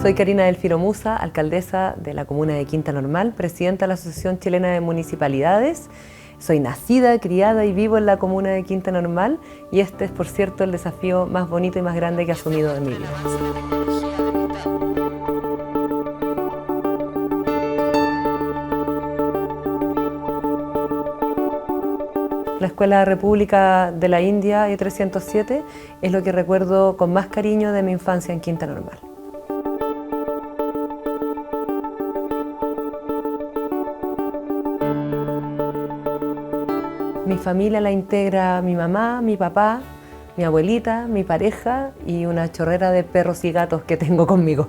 Soy Karina Delfino Musa, alcaldesa de la comuna de Quinta Normal, presidenta de la Asociación Chilena de Municipalidades. Soy nacida, criada y vivo en la comuna de Quinta Normal y este es, por cierto, el desafío más bonito y más grande que he asumido en mi vida. La Escuela República de la India E307 es lo que recuerdo con más cariño de mi infancia en Quinta Normal. Mi familia la integra mi mamá, mi papá, mi abuelita, mi pareja y una chorrera de perros y gatos que tengo conmigo.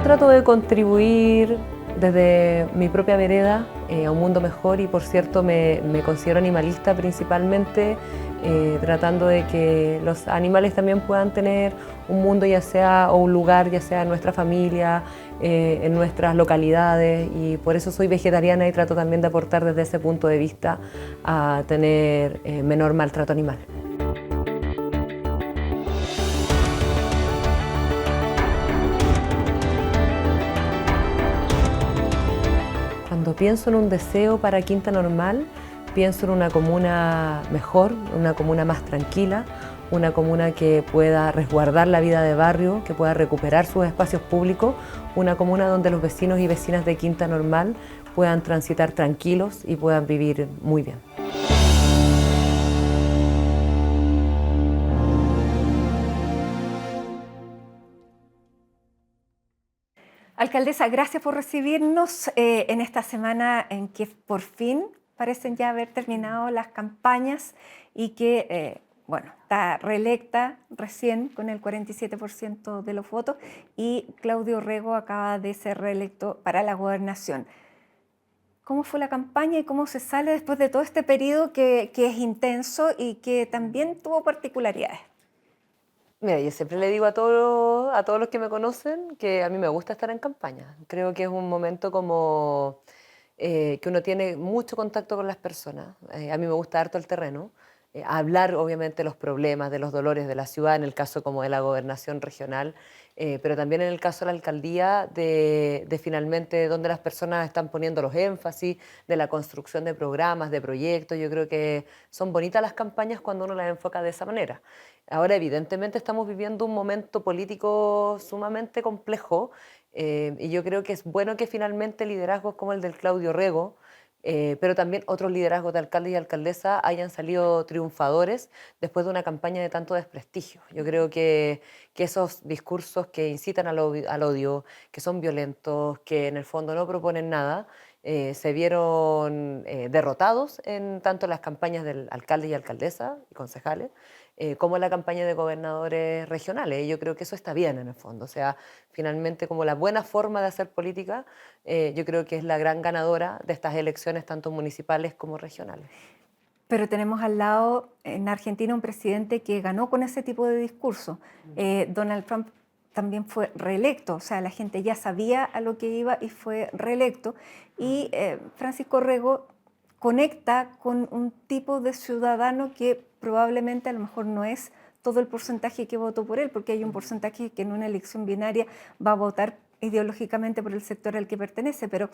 Trato de contribuir desde mi propia vereda a un mundo mejor y, por cierto, me considero animalista principalmente, tratando de que los animales también puedan tener un mundo, ya sea, o un lugar, ya sea en nuestra familia, en nuestras localidades, y por eso soy vegetariana y trato también de aportar desde ese punto de vista a tener menor maltrato animal. Cuando pienso en un deseo para Quinta Normal, pienso en una comuna mejor, una comuna más tranquila, una comuna que pueda resguardar la vida de barrio, que pueda recuperar sus espacios públicos, una comuna donde los vecinos y vecinas de Quinta Normal puedan transitar tranquilos y puedan vivir muy bien. Alcaldesa, gracias por recibirnos en esta semana en que por fin parecen ya haber terminado las campañas y que, bueno, está reelecta recién con el 47% de los votos y Claudio Rego acaba de ser reelecto para la gobernación. ¿Cómo fue la campaña y cómo se sale después de todo este periodo que es intenso y que también tuvo particularidades? Mira, yo siempre le digo a todos los que me conocen que a mí me gusta estar en campaña. Creo que es un momento como que uno tiene mucho contacto con las personas. A mí me gusta harto el terreno. Hablar, obviamente, de los problemas, de los dolores de la ciudad, en el caso como de la gobernación regional, pero también en el caso de la alcaldía, de finalmente dónde las personas están poniendo los énfasis, de la construcción de programas, de proyectos. Yo creo que son bonitas las campañas cuando uno las enfoca de esa manera. Ahora, evidentemente, estamos viviendo un momento político sumamente complejo y yo creo que es bueno que finalmente liderazgos como el del Claudio Rego, pero también otros liderazgos de alcaldes y alcaldesas hayan salido triunfadores después de una campaña de tanto desprestigio. Yo creo que esos discursos que incitan al odio, que son violentos, que en el fondo no proponen nada, se vieron derrotados en tanto las campañas del alcalde y alcaldesa y concejales, como en la campaña de gobernadores regionales. Y yo creo que eso está bien en el fondo. O sea, finalmente como la buena forma de hacer política, yo creo que es la gran ganadora de estas elecciones, tanto municipales como regionales. Pero tenemos al lado en Argentina un presidente que ganó con ese tipo de discurso. Donald Trump también fue reelecto, o sea, la gente ya sabía a lo que iba y fue reelecto. Y Francisco Rego conecta con un tipo de ciudadano que probablemente a lo mejor no es todo el porcentaje que votó por él, porque hay un porcentaje que en una elección binaria va a votar ideológicamente por el sector al que pertenece, pero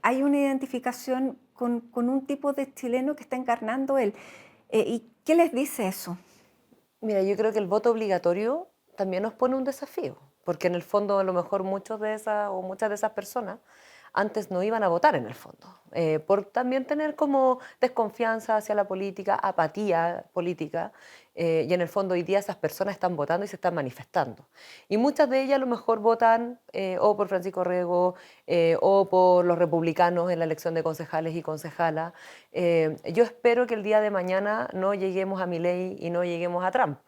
hay una identificación con un tipo de chileno que está encarnando él. ¿Y qué les dice eso? Mira, yo creo que el voto obligatorio también nos pone un desafío, porque en el fondo a lo mejor muchas de esas personas antes no iban a votar en el fondo, por también tener como desconfianza hacia la política, apatía política, y en el fondo hoy día esas personas están votando y se están manifestando. Y muchas de ellas a lo mejor votan o por Francisco Rego o por los republicanos en la elección de concejales y concejalas. Yo espero que el día de mañana no lleguemos a Milei y no lleguemos a Trump.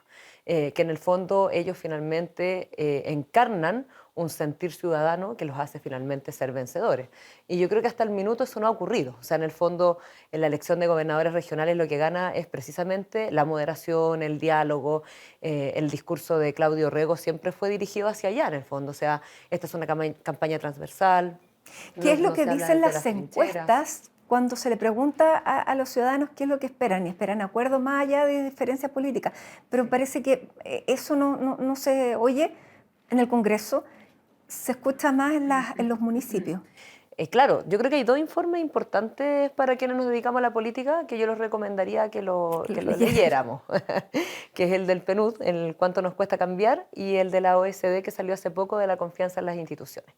Que en el fondo ellos finalmente encarnan un sentir ciudadano que los hace finalmente ser vencedores. Y yo creo que hasta el minuto eso no ha ocurrido. O sea, en el fondo, en la elección de gobernadores regionales lo que gana es precisamente la moderación, el diálogo, el discurso de Claudio Rego siempre fue dirigido hacia allá, en el fondo. O sea, esta es una campaña transversal. ¿Qué es lo No que se habla dicen desde las las trincheras. encuestas cuando se le pregunta a los ciudadanos qué es lo que esperan, y esperan acuerdos más allá de diferencias políticas, pero parece que eso no se oye en el Congreso, se escucha más en los municipios. Claro, yo creo que hay dos informes importantes para quienes nos dedicamos a la política que yo les recomendaría que lo leyéramos, que es el del PNUD, el cuánto nos cuesta cambiar, y el de la OECD que salió hace poco de la confianza en las instituciones.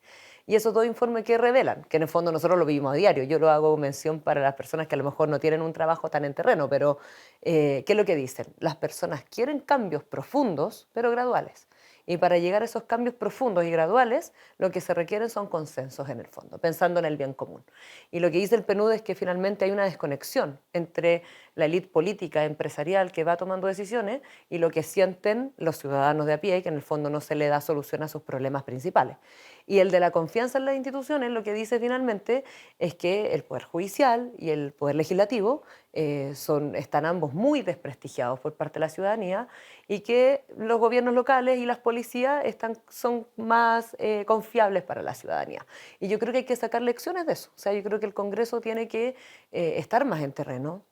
Y esos dos informes que revelan, que en el fondo nosotros lo vivimos a diario, yo lo hago mención para las personas que a lo mejor no tienen un trabajo tan en terreno, pero ¿qué es lo que dicen? Las personas quieren cambios profundos, pero graduales. Y para llegar a esos cambios profundos y graduales, lo que se requieren son consensos en el fondo, pensando en el bien común. Y lo que dice el PNUD es que finalmente hay una desconexión entre la élite política, empresarial que va tomando decisiones y lo que sienten los ciudadanos de a pie, que en el fondo no se le da solución a sus problemas principales. Y el de la confianza en las instituciones lo que dice finalmente es que el Poder Judicial y el Poder Legislativo están ambos muy desprestigiados por parte de la ciudadanía y que los gobiernos locales y las policías son más confiables para la ciudadanía. Y yo creo que hay que sacar lecciones de eso. O sea, yo creo que el Congreso tiene que estar más en terreno,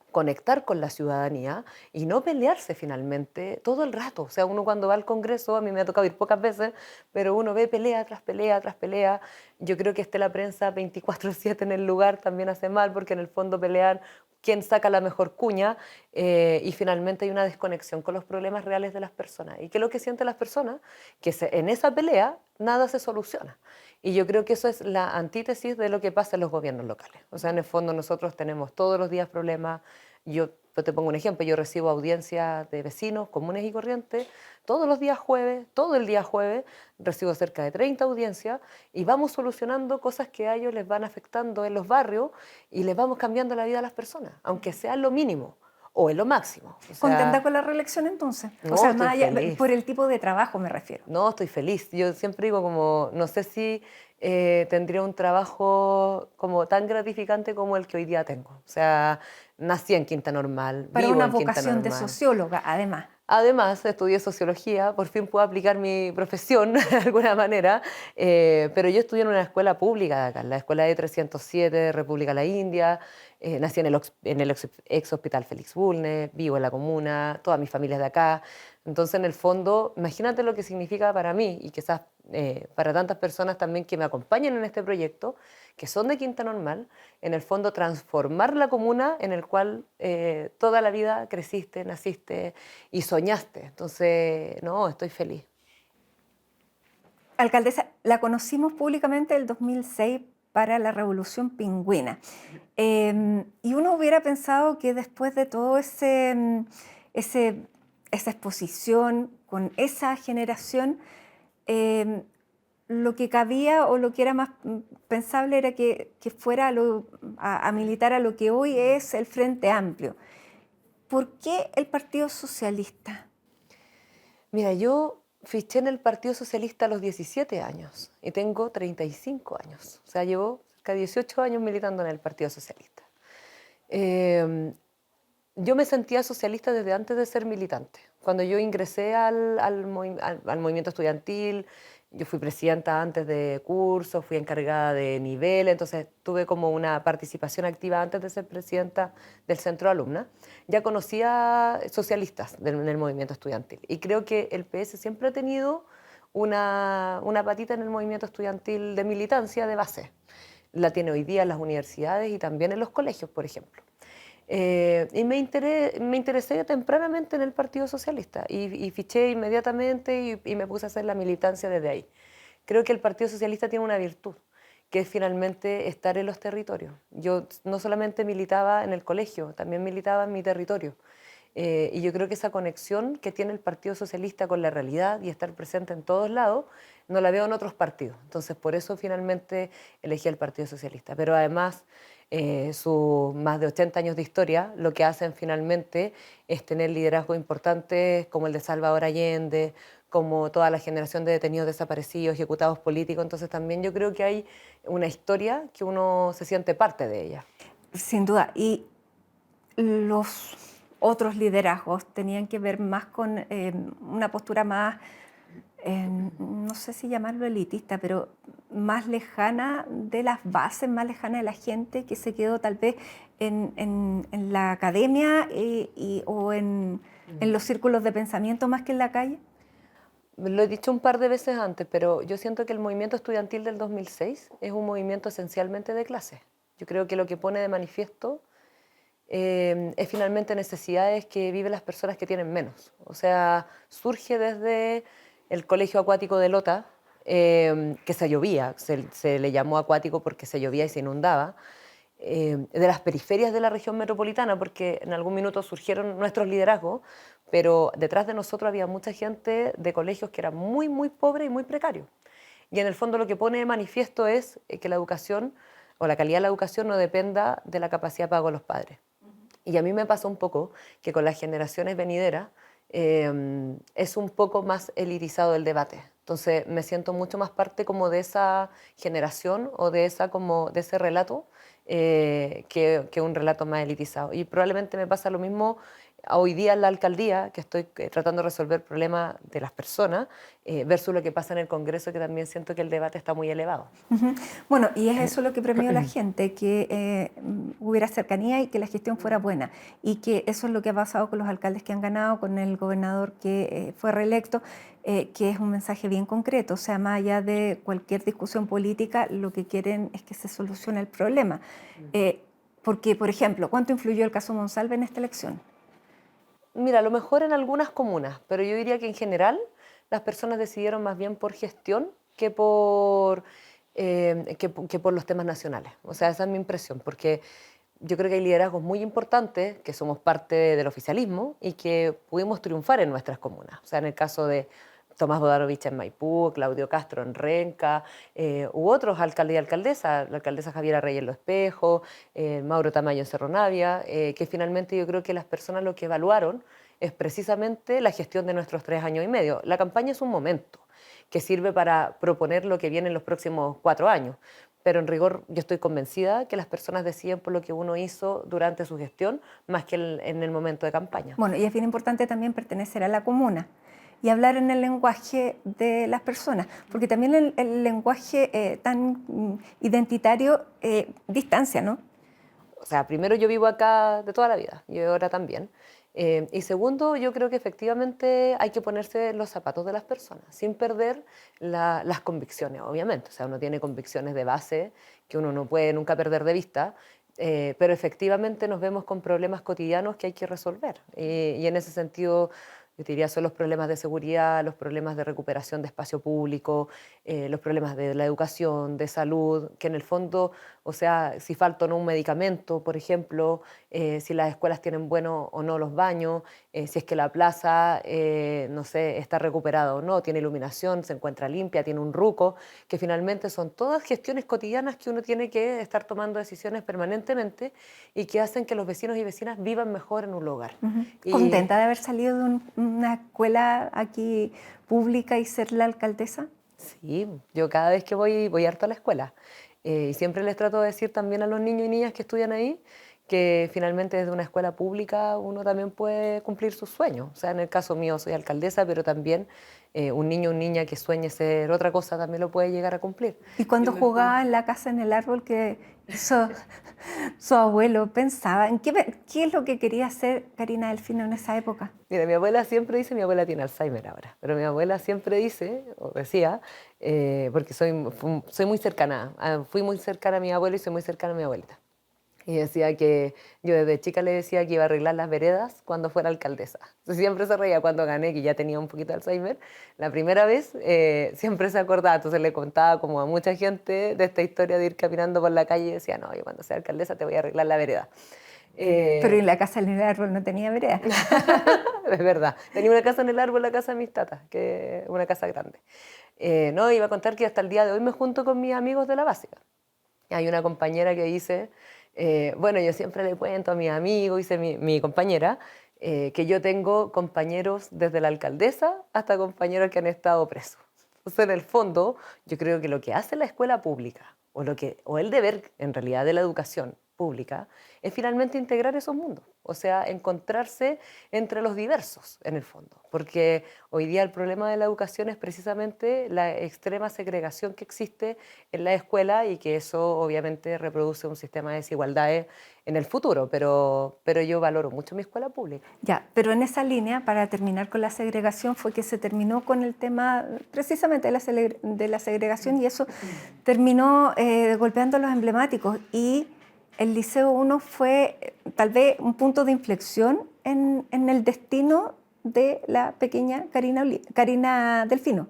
conectar con la ciudadanía y no pelearse finalmente todo el rato. O sea, uno cuando va al Congreso, a mí me ha tocado ir pocas veces, pero uno ve pelea tras pelea tras pelea. Yo creo que esté la prensa 24/7 en el lugar también hace mal, porque en el fondo pelean quién saca la mejor cuña y finalmente hay una desconexión con los problemas reales de las personas. ¿Y qué es lo que sienten las personas? Que en esa pelea nada se soluciona. Y yo creo que eso es la antítesis de lo que pasa en los gobiernos locales. O sea, en el fondo nosotros tenemos todos los días problemas. Yo te pongo un ejemplo, yo recibo audiencias de vecinos comunes y corrientes todos los días jueves, todo el día jueves, recibo cerca de 30 audiencias y vamos solucionando cosas que a ellos les van afectando en los barrios y les vamos cambiando la vida a las personas, aunque sea lo mínimo o en lo máximo. O ¿Contenta sea, con la reelección entonces? O no, sea, estoy más allá, feliz. por el tipo de trabajo me refiero. No, estoy feliz. Yo siempre digo como, no sé si tendría un trabajo como tan gratificante como el que hoy día tengo. O sea, nací en Quinta Normal, Para vivo una en Quinta vocación de Normal. socióloga, además. Además, estudié sociología, por fin puedo aplicar mi profesión de alguna manera, pero yo estudié en una escuela pública de acá, en la escuela de 307 de República de la India, nací en el ex hospital Félix Bulnes, vivo en la comuna, toda mi familia es de acá, entonces en el fondo, imagínate lo que significa para mí y quizás para tantas personas también que me acompañan en este proyecto, que son de Quinta Normal, en el fondo transformar la comuna en el cual toda la vida creciste, naciste y soñaste. Entonces, no, estoy feliz. Alcaldesa, la conocimos públicamente en el 2006 para la Revolución Pingüina. Y uno hubiera pensado que después de todo ese, esa exposición con esa generación, em, lo que cabía o lo que era más pensable era que fuera a militar a lo que hoy es el Frente Amplio. ¿Por qué el Partido Socialista? Mira, yo fiché en el Partido Socialista a los 17 años y tengo 35 años. O sea, llevo cerca de 18 años militando en el Partido Socialista. Eh, yo me sentía socialista desde antes de ser militante. Cuando yo ingresé al movimiento estudiantil, yo fui presidenta antes de curso, fui encargada de nivel, entonces tuve como una participación activa antes de ser presidenta del centro de alumnas. Ya conocía socialistas en el movimiento estudiantil y creo que el PS siempre ha tenido una patita en el movimiento estudiantil de militancia de base. La tiene hoy día en las universidades y también en los colegios, por ejemplo. Y me interesé tempranamente en el Partido Socialista y fiché inmediatamente y me puse a hacer la militancia desde ahí. Creo que el Partido Socialista tiene una virtud, que es finalmente estar en los territorios. Yo no solamente militaba en el colegio, también militaba en mi territorio. Y yo creo que esa conexión que tiene el Partido Socialista con la realidad y estar presente en todos lados, no la veo en otros partidos. Entonces, por eso finalmente elegí el Partido Socialista. Pero además, sus más de 80 años de historia, lo que hacen finalmente es tener liderazgos importantes como el de Salvador Allende, como toda la generación de detenidos desaparecidos, ejecutados políticos. Entonces, también yo creo que hay una historia que uno se siente parte de ella. Sin duda. Y los otros liderazgos tenían que ver más con una postura más, no sé si llamarlo elitista, pero más lejana de las bases, más lejana de la gente que se quedó tal vez en la academia o en los círculos de pensamiento más que en la calle? Lo he dicho un par de veces antes, pero yo siento que el movimiento estudiantil del 2006 es un movimiento esencialmente de clase. Yo creo que lo que pone de manifiesto es finalmente necesidades que viven las personas que tienen menos. O sea, surge desde el colegio acuático de Lota, que se llovía, se le llamó acuático porque se llovía y se inundaba, de las periferias de la región metropolitana, porque en algún minuto surgieron nuestros liderazgos, pero detrás de nosotros había mucha gente de colegios que eran muy, muy pobres y muy precarios. Y en el fondo lo que pone de manifiesto es que la educación o la calidad de la educación no dependa de la capacidad de pago de los padres. Y a mí me pasa un poco que con las generaciones venideras es un poco más elitizado el debate. Entonces me siento mucho más parte como de esa generación o de, de ese relato que un relato más elitizado. Y probablemente me pasa lo mismo hoy día en la alcaldía, que estoy tratando de resolver problemas de las personas, versus lo que pasa en el Congreso, que también siento que el debate está muy elevado. Ujú. Bueno, y es eso lo que premió la gente, que hubiera cercanía y que la gestión fuera buena. Y que eso es lo que ha pasado con los alcaldes que han ganado, con el gobernador que fue reelecto, que es un mensaje bien concreto. O sea, más allá de cualquier discusión política, lo que quieren es que se solucione el problema. Porque, por ejemplo, ¿cuánto influyó el caso Monsalve en esta elección? Mira, a lo mejor en algunas comunas, pero yo diría que en general las personas decidieron más bien por gestión que por los temas nacionales. O sea, esa es mi impresión, porque yo creo que hay liderazgos muy importantes, que somos parte del oficialismo y que pudimos triunfar en nuestras comunas. O sea, en el caso de Tomás Bodarovich en Maipú, Claudio Castro en Renca, u otros alcaldes y alcaldesas, la alcaldesa Javiera Reyes en Los Espejos, Mauro Tamayo en Cerro Navia, que finalmente yo creo que las personas lo que evaluaron es precisamente la gestión de nuestros 3 años y medio. La campaña es un momento que sirve para proponer lo que viene en los próximos 4 años, pero en rigor yo estoy convencida que las personas deciden por lo que uno hizo durante su gestión más que en el momento de campaña. Bueno, y es bien importante también pertenecer a la comuna y hablar en el lenguaje de las personas, porque también el lenguaje tan identitario distancia, ¿no? O sea, primero yo vivo acá de toda la vida y ahora también. Y segundo, yo creo que efectivamente hay que ponerse los zapatos de las personas, sin perder las convicciones, obviamente. O sea, uno tiene convicciones de base que uno no puede nunca perder de vista, pero efectivamente nos vemos con problemas cotidianos que hay que resolver. Y en ese sentido, yo te diría, son los problemas de seguridad, los problemas de recuperación de espacio público, los problemas de la educación, de salud, que en el fondo, o sea, si falta o no un medicamento, por ejemplo, si las escuelas tienen buenos o no los baños, si es que la plaza, no sé, está recuperada o no, tiene iluminación, se encuentra limpia, tiene un ruco, que finalmente son todas gestiones cotidianas que uno tiene que estar tomando decisiones permanentemente y que hacen que los vecinos y vecinas vivan mejor en un lugar. Ujú. Y ¿Contenta de haber salido de una escuela aquí pública y ser la alcaldesa? sí, yo cada vez que voy harto a la escuela. Y siempre les trato de decir también a los niños y niñas que estudian ahí que finalmente desde una escuela pública uno también puede cumplir sus sueños. O sea, en el caso mío soy alcaldesa, pero también un niño o niña que sueñe ser otra cosa también lo puede llegar a cumplir. Y cuando jugaba en la casa en el árbol que hizo su abuelo, pensaba, ¿qué es lo que quería hacer Karina Delfino en esa época? Mira, mi abuela siempre dice, mi abuela tiene Alzheimer ahora, pero mi abuela siempre dice, o decía, porque soy muy cercana, fui muy cercana a mi abuelo y soy muy cercana a mi abuelita. Y decía que yo desde chica le decía que iba a arreglar las veredas cuando fuera alcaldesa. Entonces siempre se reía cuando gané, que ya tenía un poquito de Alzheimer. La primera vez siempre se acordaba, entonces le contaba como a mucha gente de esta historia de ir caminando por la calle y decía, no, yo cuando sea alcaldesa te voy a arreglar la vereda. Pero Eh, en la casa en el árbol no tenía vereda. es verdad, tenía una casa en el árbol, la casa de mis tatas, que es una casa grande. No, iba a contar que hasta el día de hoy me junto con mis amigos de la básica. Hay una compañera que dice, bueno, yo siempre le cuento a mis amigos, dice mi compañera, que yo tengo compañeros desde la alcaldesa hasta compañeros que han estado presos. Entonces, en el fondo, yo creo que lo que hace la escuela pública, o el deber en realidad de la educación, pública, es finalmente integrar esos mundos, o sea, encontrarse entre los diversos en el fondo, porque hoy día el problema de la educación es precisamente la extrema segregación que existe en la escuela y que eso obviamente reproduce un sistema de desigualdades en el futuro, pero yo valoro mucho mi escuela pública. Ya, pero en esa línea, para terminar con la segregación, fue que se terminó con el tema precisamente de de la segregación y eso terminó golpeando a los emblemáticos y el Liceo 1 fue tal vez un punto de inflexión en el destino de la pequeña Karina Delfino.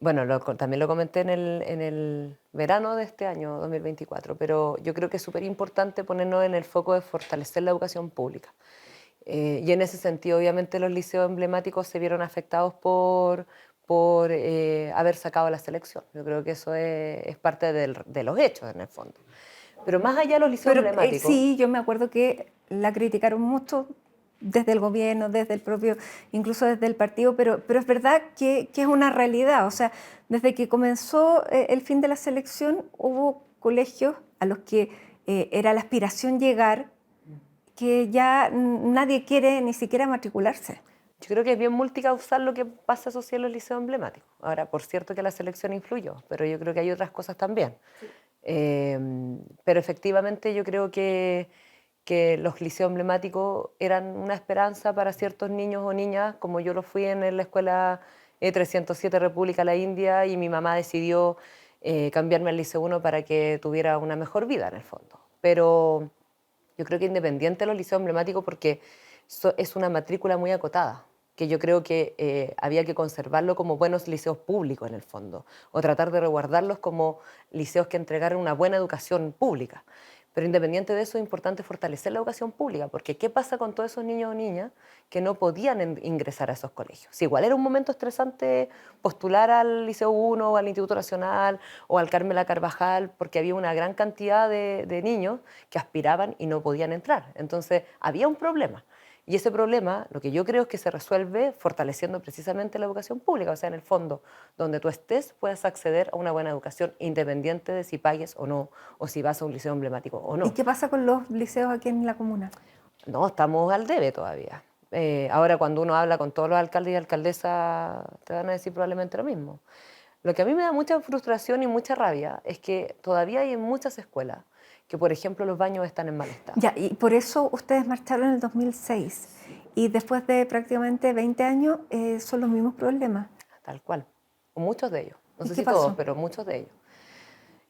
Bueno, también lo comenté en el verano de este año 2024, pero yo creo que es súper importante ponernos en el foco de fortalecer la educación pública. Y en ese sentido, obviamente, los liceos emblemáticos se vieron afectados por haber sacado la selección. Yo creo que eso es parte de los hechos, en el fondo. Pero más allá de los liceos Pero emblemáticos... sí, yo me acuerdo que la criticaron mucho desde el gobierno, desde el propio, incluso desde el partido, pero es verdad que es una realidad. O sea, desde que comenzó el fin de la selección, hubo colegios a los que era la aspiración llegar, que ya nadie quiere ni siquiera matricularse. Yo creo que es bien multicausal lo que pasa eso sí en los liceos emblemáticos. Ahora, por cierto que la selección influyó, pero yo creo que hay otras cosas también. Sí. Pero efectivamente yo creo que los liceos emblemáticos eran una esperanza para ciertos niños o niñas, como yo lo fui en la escuela E307 República La India, y mi mamá decidió cambiarme al Liceo 1 para que tuviera una mejor vida en el fondo. Pero yo creo que independiente de los liceos emblemáticos, porque es una matrícula muy acotada, que yo creo que había que conservarlo como buenos liceos públicos en el fondo, o tratar de resguardarlos como liceos que entregaran una buena educación pública. Pero independiente de eso, es importante fortalecer la educación pública, porque ¿qué pasa con todos esos niños o niñas que no podían ingresar a esos colegios? Si igual era un momento estresante postular al Liceo 1 o al Instituto Nacional o al Carmela Carvajal, porque había una gran cantidad de niños que aspiraban y no podían entrar. Entonces, había un problema. Y ese problema, lo que yo creo es que se resuelve fortaleciendo precisamente la educación pública, o sea, en el fondo, donde tú estés, puedes acceder a una buena educación independiente de si pagues o no, o si vas a un liceo emblemático o no. ¿Y qué pasa con los liceos aquí en la comuna? No, estamos al debe todavía. Ahora, cuando uno habla con todos los alcaldes y alcaldesas, te van a decir probablemente lo mismo. Lo que a mí me da mucha frustración y mucha rabia es que todavía hay en muchas escuelas que, por ejemplo, los baños están en mal estado. Ya, y por eso ustedes marcharon en el 2006 y después de prácticamente 20 años son los mismos problemas. Tal cual, o muchos de ellos. No sé si pasó? todos, pero muchos de ellos.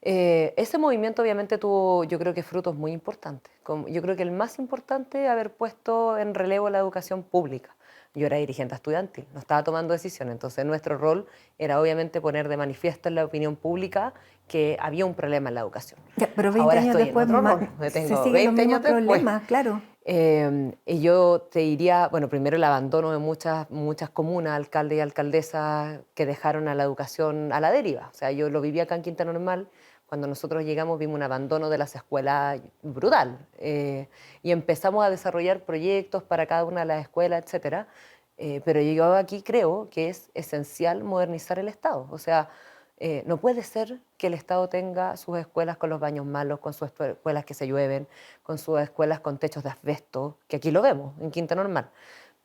Ese movimiento obviamente tuvo, yo creo que frutos muy importantes. Yo creo que el más importante es haber puesto en relevo la educación pública. Yo era dirigente estudiantil, no estaba tomando decisiones, entonces nuestro rol era obviamente poner de manifiesto en la opinión pública que había un problema en la educación. Ya, pero 20 Ahora años estoy después en otro rol, se tengo siguen 20 los mismos años después. problemas, claro. Y yo te diría, bueno, primero el abandono de muchas comunas, alcaldes y alcaldesas que dejaron a la educación a la deriva. O sea, yo lo viví acá en Quinta Normal. Cuando nosotros llegamos vimos un abandono de las escuelas brutal, y empezamos a desarrollar proyectos para cada una de las escuelas, etcétera. Pero yo aquí creo que es esencial modernizar el Estado. O sea, no puede ser que el Estado tenga sus escuelas con los baños malos, con sus escuelas que se llueven, con sus escuelas con techos de asbesto, que aquí lo vemos en Quinta Normal.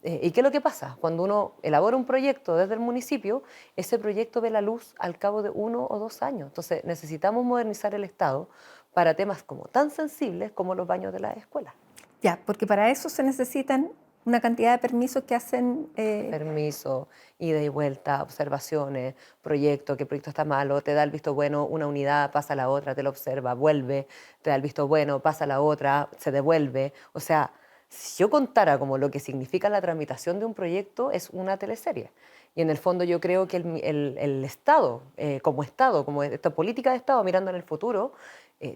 ¿Y qué es lo que pasa? Cuando uno elabora un proyecto desde el municipio, ese proyecto ve la luz al cabo de 1 o 2 años. Entonces necesitamos modernizar el Estado para temas como tan sensibles como los baños de las escuelas. Ya, porque para eso se necesitan una cantidad de permisos que hacen... Permiso, ida y vuelta, observaciones, proyecto, que el proyecto está malo, te da el visto bueno, una unidad, pasa a la otra, te lo observa, vuelve, te da el visto bueno, pasa a la otra, se devuelve. O sea, si yo contara como lo que significa la tramitación de un proyecto, es una teleserie. Y en el fondo yo creo que el Estado, como esta política de Estado mirando en el futuro,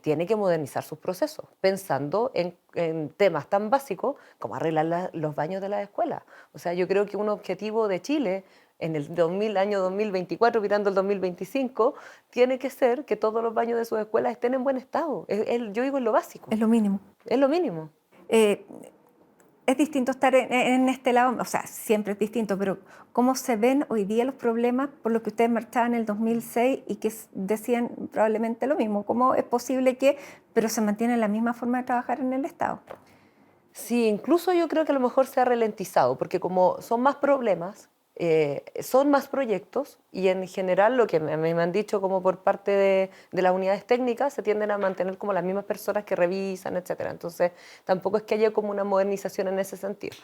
tiene que modernizar sus procesos, pensando en temas tan básicos como arreglar los baños de las escuelas. O sea, yo creo que un objetivo de Chile en el año 2024, mirando el 2025, tiene que ser que todos los baños de sus escuelas estén en buen estado. Yo digo, es lo básico. Es lo mínimo. Es lo mínimo. Es es distinto estar en este lado, o sea, siempre es distinto, pero ¿cómo se ven hoy día los problemas por los que ustedes marchaban en el 2006 y que decían probablemente lo mismo? ¿Cómo es posible que, pero se mantiene la misma forma de trabajar en el Estado? Sí, incluso yo creo que a lo mejor se ha ralentizado, porque como son más problemas, son más proyectos y en general lo que me han dicho como por parte de las unidades técnicas se tienden a mantener como las mismas personas que revisan, etcétera. Entonces tampoco es que haya como una modernización en ese sentido.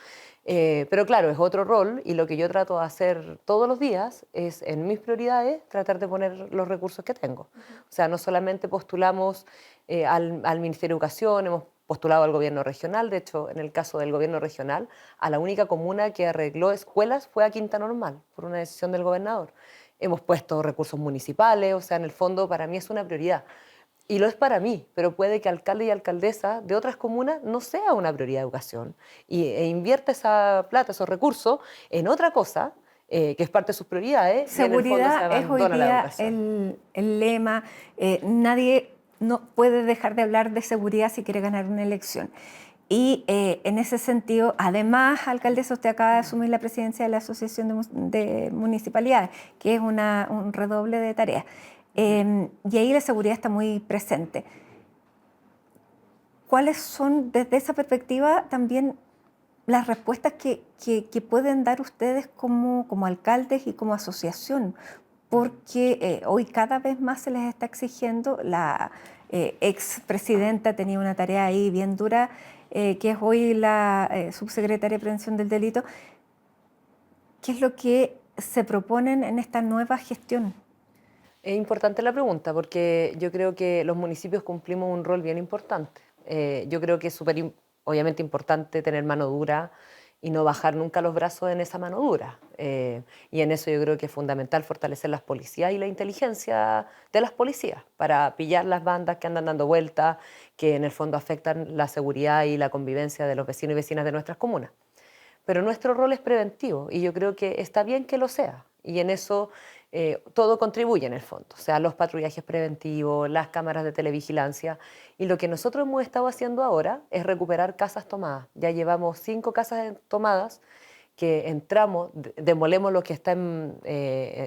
Pero claro, es otro rol y lo que yo trato de hacer todos los días es en mis prioridades tratar de poner los recursos que tengo. O sea, no solamente postulamos al Ministerio de Educación, hemos postulado al gobierno regional. De hecho, en el caso del gobierno regional, a la única comuna que arregló escuelas fue a Quinta Normal, por una decisión del gobernador. Hemos puesto recursos municipales, o sea, en el fondo para mí es una prioridad. Y lo es para mí, pero puede que alcalde y alcaldesa de otras comunas no sea una prioridad de educación e invierta esa plata, esos recursos en otra cosa que es parte de sus prioridades y en el fondo se Seguridad es hoy abandona la día educación. el lema. Nadie no puede dejar de hablar de seguridad si quiere ganar una elección. Y en ese sentido, además, alcaldesa, usted acaba de asumir la presidencia de la Asociación de Municipalidades, que es un redoble de tareas. Y ahí la seguridad está muy presente. ¿Cuáles son, desde esa perspectiva, también las respuestas que pueden dar ustedes como alcaldes y como asociación? Porque hoy cada vez más se les está exigiendo, la expresidenta tenía una tarea ahí bien dura, que es hoy la subsecretaria de Prevención del Delito. ¿Qué es lo que se proponen en esta nueva gestión? Es importante la pregunta porque yo creo que los municipios cumplimos un rol bien importante. Yo creo que es obviamente importante tener mano dura y no bajar nunca los brazos en esa mano dura. Y en eso yo creo que es fundamental fortalecer las policías y la inteligencia de las policías para pillar las bandas que andan dando vueltas, que en el fondo afectan la seguridad y la convivencia de los vecinos y vecinas de nuestras comunas. Pero nuestro rol es preventivo y yo creo que está bien que lo sea. Y en eso todo contribuye en el fondo, o sea, los patrullajes preventivos, las cámaras de televigilancia. Y lo que nosotros hemos estado haciendo ahora es recuperar casas tomadas. Ya llevamos 5 casas tomadas que entramos, demolemos lo que está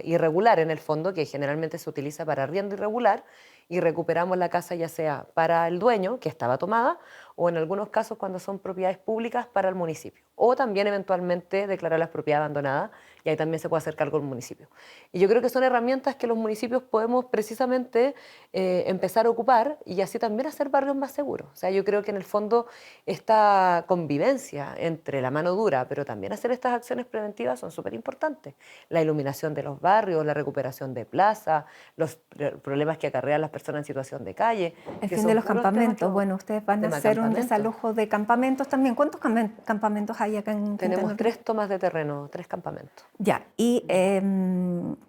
irregular en el fondo, que generalmente se utiliza para arriendo irregular, y recuperamos la casa ya sea para el dueño, que estaba tomada, o en algunos casos cuando son propiedades públicas para el municipio. O también eventualmente declarar las propiedades abandonadas y ahí también se puede hacer cargo el municipio. Y yo creo que son herramientas que los municipios podemos precisamente empezar a ocupar y así también hacer barrios más seguros. O sea, yo creo que en el fondo esta convivencia entre la mano dura, pero también hacer estas acciones preventivas son súper importantes. La iluminación de los barrios, la recuperación de plazas, los problemas que acarrean las personas en situación de calle, El que fin de son los puros temas que... campamentos. Bueno, ustedes van a Tema hacer un campamento. desalojo de campamentos también. ¿Cuántos campamentos hay acá en Quintana Tenemos Roo? 3 tomas de terreno, 3 campamentos. Ya, y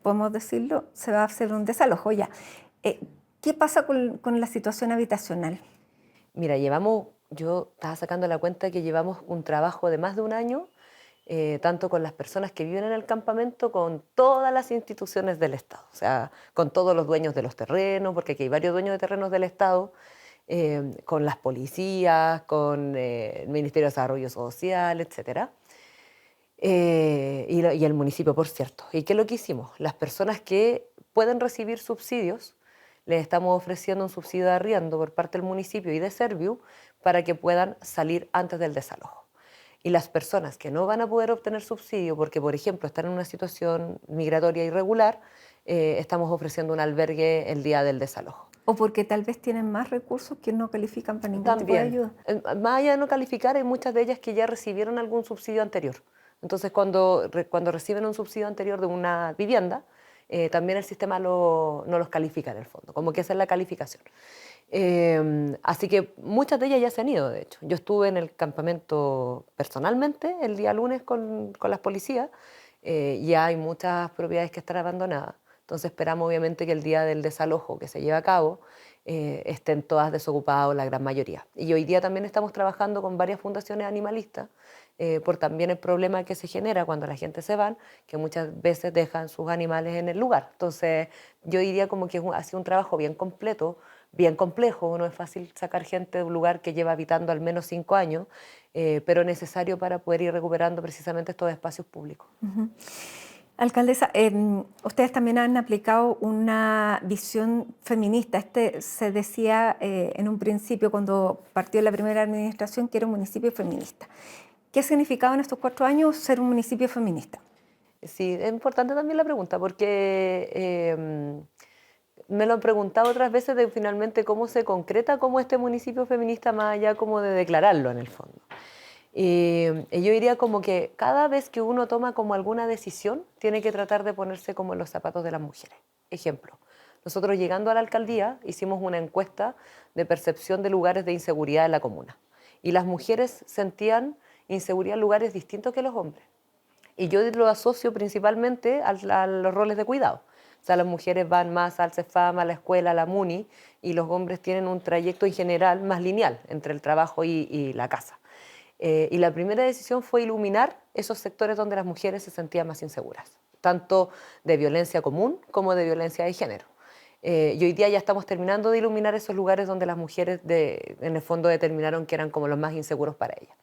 podemos decirlo, se va a hacer un desalojo ya. Eh, ¿Qué pasa con la situación habitacional? Mira, yo estaba sacando la cuenta que llevamos un trabajo de más de un año, tanto con las personas que viven en el campamento, con todas las instituciones del Estado, o sea, con todos los dueños de los terrenos, porque aquí hay varios dueños de terrenos del Estado, con las policías, con el Ministerio de Desarrollo Social, etcétera. Y el municipio, por cierto. ¿Y qué es lo que hicimos? Las personas que pueden recibir subsidios, les estamos ofreciendo un subsidio de arriendo por parte del municipio y de Serviu para que puedan salir antes del desalojo. Y las personas que no van a poder obtener subsidio porque, por ejemplo, están en una situación migratoria irregular, estamos ofreciendo un albergue el día del desalojo. ¿O porque tal vez tienen más recursos que no califican para ningún tipo de También, ayuda? más allá de no calificar, hay muchas de ellas que ya recibieron algún subsidio anterior. Entonces, cuando reciben un subsidio anterior de una vivienda, también el sistema no los califica en el fondo, como que esa es la calificación. Así que muchas de ellas ya se han ido, de hecho. Yo estuve en el campamento personalmente el día lunes con las policías. Ya hay muchas propiedades que están abandonadas. Entonces esperamos obviamente que el día del desalojo que se lleve a cabo estén todas desocupadas o la gran mayoría. Y hoy día también estamos trabajando con varias fundaciones animalistas por también el problema que se genera cuando la gente se va, que muchas veces dejan sus animales en el lugar. Entonces yo diría como que ha sido un trabajo bien completo bien complejo, no es fácil sacar gente de un lugar que lleva habitando al menos 5 años, pero necesario para poder ir recuperando precisamente estos espacios públicos. Ujú. Alcaldesa, ustedes también han aplicado una visión feminista. Se decía en un principio, cuando partió la primera administración, que era un municipio feminista. ¿Qué ha significado en estos 4 años ser un municipio feminista? Sí, es importante también la pregunta porque me lo han preguntado otras veces de finalmente cómo se concreta como este municipio feminista más allá como de declararlo en el fondo. Y yo diría como que cada vez que uno toma como alguna decisión, tiene que tratar de ponerse como en los zapatos de las mujeres. Ejemplo, nosotros llegando a la alcaldía hicimos una encuesta de percepción de lugares de inseguridad en la comuna. Y las mujeres sentían inseguridad en lugares distintos que los hombres. Y yo lo asocio principalmente a los roles de cuidado. O sea, las mujeres van más al CEFAM, a la escuela, a la MUNI, y los hombres tienen un trayecto en general más lineal entre el trabajo y la casa. Y la primera decisión fue iluminar esos sectores donde las mujeres se sentían más inseguras, tanto de violencia común como de violencia de género. Y hoy día ya estamos terminando de iluminar esos lugares donde las mujeres en el fondo determinaron que eran como los más inseguros para ellas.